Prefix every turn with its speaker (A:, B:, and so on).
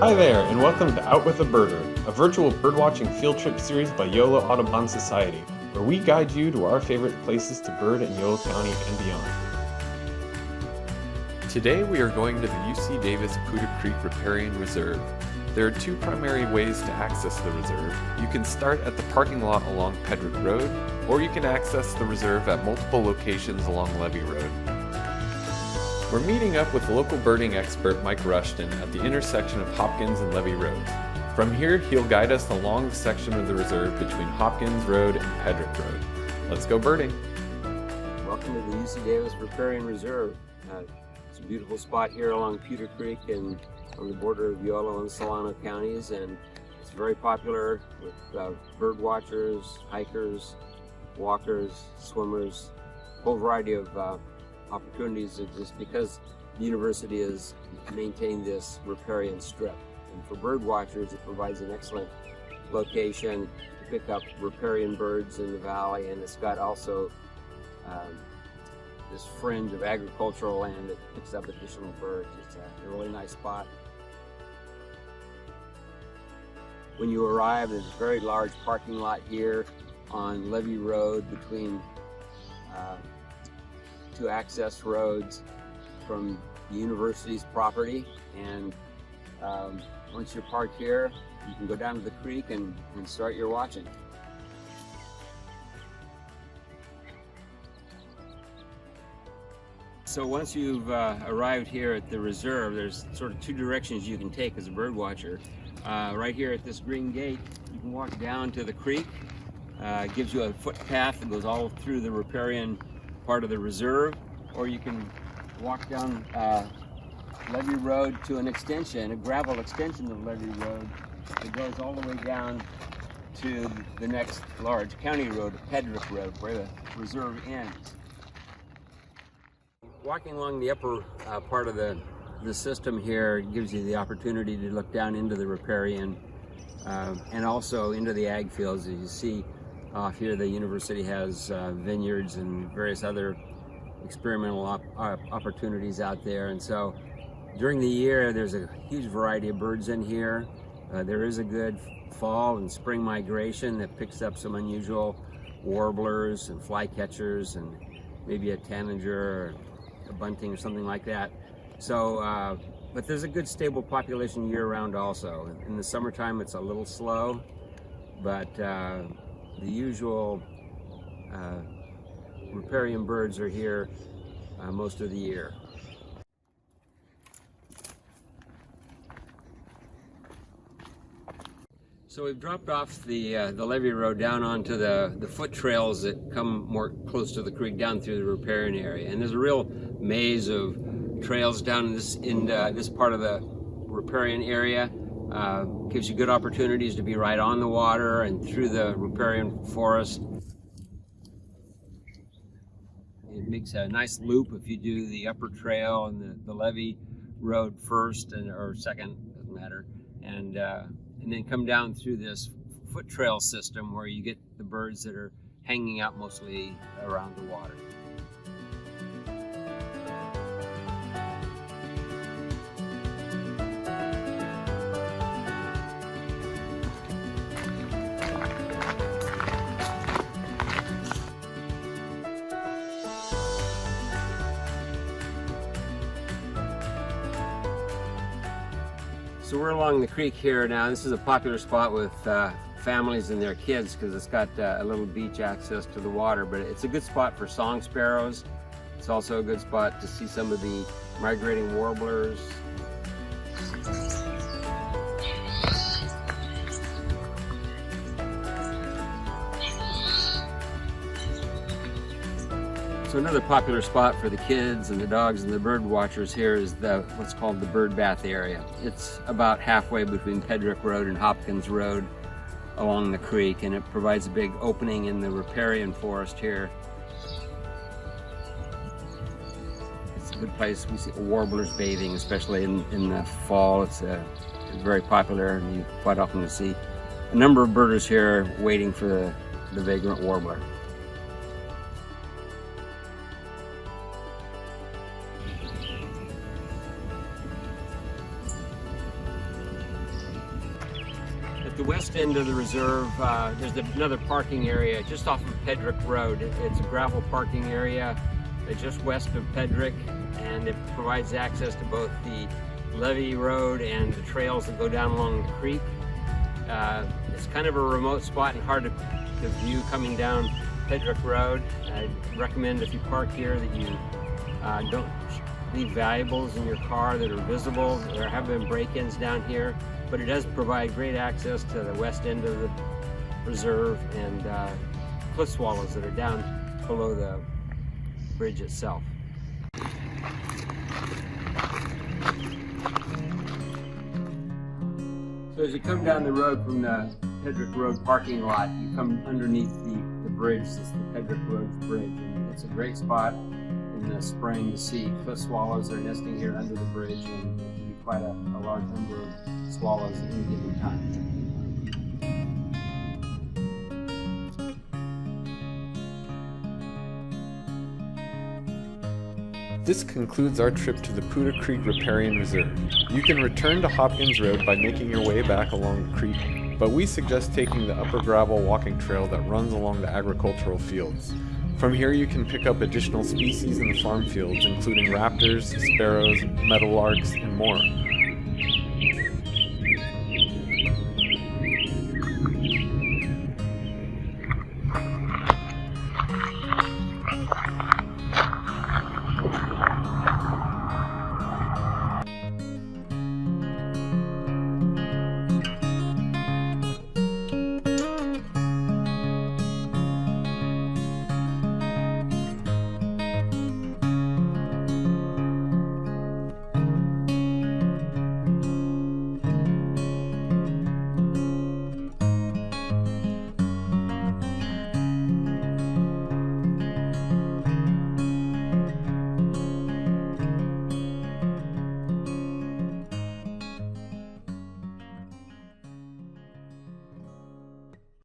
A: Hi there, and welcome to Out with a Birder, a virtual birdwatching field trip series by Yolo Audubon Society, where we guide you to our favorite places to bird in Yolo County and beyond. Today we are going to the UC Davis Putah Creek Riparian Reserve. There are two primary ways to access the reserve. You can start at the parking lot along Pedrick Road, or you can access the reserve at multiple locations along Levee Road. We're meeting up with local birding expert Mike Rushton at the intersection of Hopkins and Levee Roads. From here, he'll guide us along the section of the reserve between Hopkins Road and Pedrick Road. Let's go birding.
B: Welcome to the UC Davis Riparian Reserve. It's a beautiful spot here along Putah Creek and on the border of Yolo and Solano counties, and it's very popular with bird watchers, hikers, walkers, swimmers. A whole variety of opportunities exist because the university has maintained this riparian strip. And for bird watchers, it provides an excellent location to pick up riparian birds in the valley, and it's got also this fringe of agricultural land that picks up additional birds. It's a really nice spot. When you arrive, there's a very large parking lot here on Levee Road between two access roads from the university's property, and once you're parked here, you can go down to the creek and start your watching. So once you've arrived here at the reserve, there's sort of two directions you can take as a bird watcher. Right here at this green gate, you can walk down to the creek. It gives you a footpath that goes all through the riparian part of the reserve, or you can walk down Levee Road to an extension, a gravel extension of Levee Road that goes all the way down to the next large county road, Pedrick Road, where the reserve ends. Walking along the upper part of the system here gives you the opportunity to look down into the riparian and also into the ag fields. As you see off here, the university has vineyards and various other experimental opportunities out there. And so during the year, there's a huge variety of birds in here. There is a good fall and spring migration that picks up some unusual warblers and flycatchers and maybe a tanager or a bunting or something like that. So, but there's a good stable population year-round also. In the summertime, it's a little slow, but the usual riparian birds are here most of the year. So we've dropped off the Levee Road down onto the foot trails that come more close to the creek down through the riparian area, and there's a real maze of trails down in this part of the riparian area. Gives you good opportunities to be right on the water and through the riparian forest. It makes a nice loop if you do the upper trail and the Levee Road first or second, doesn't matter, and then come down through this foot trail system where you get the birds that are hanging out mostly around the water. So we're along the creek here now. This is a popular spot with families and their kids because it's got a little beach access to the water, but it's a good spot for song sparrows. It's also a good spot to see some of the migrating warblers. So another popular spot for the kids and the dogs and the bird watchers here is what's called the bird bath area. It's about halfway between Pedrick Road and Hopkins Road along the creek, and it provides a big opening in the riparian forest here. It's a good place. We see warblers bathing, especially in the fall. It's very popular, and you quite often see a number of birders here waiting for the vagrant warbler. west end of the reserve, there's another parking area just off of Pedrick Road. It's a gravel parking area just west of Pedrick, and it provides access to both the levee road and the trails that go down along the creek. It's kind of a remote spot and hard to view coming down Pedrick Road. I recommend if you park here that you don't leave valuables in your car that are visible. There have been break-ins down here, but it does provide great access to the west end of the reserve and cliff swallows that are down below the bridge itself. So as you come down the road from the Pedrick Road parking lot, you come underneath the bridge. This is the Pedrick Road Bridge, and it's a great spot in the spring to see cliff swallows. They're nesting here under the bridge, and there can be quite a large number of swallows at any given time.
A: This concludes our trip to the Putah Creek Riparian Reserve. You can return to Hopkins Road by making your way back along the creek, but we suggest taking the upper gravel walking trail that runs along the agricultural fields. From here you can pick up additional species in the farm fields, including raptors, sparrows, meadowlarks, and more.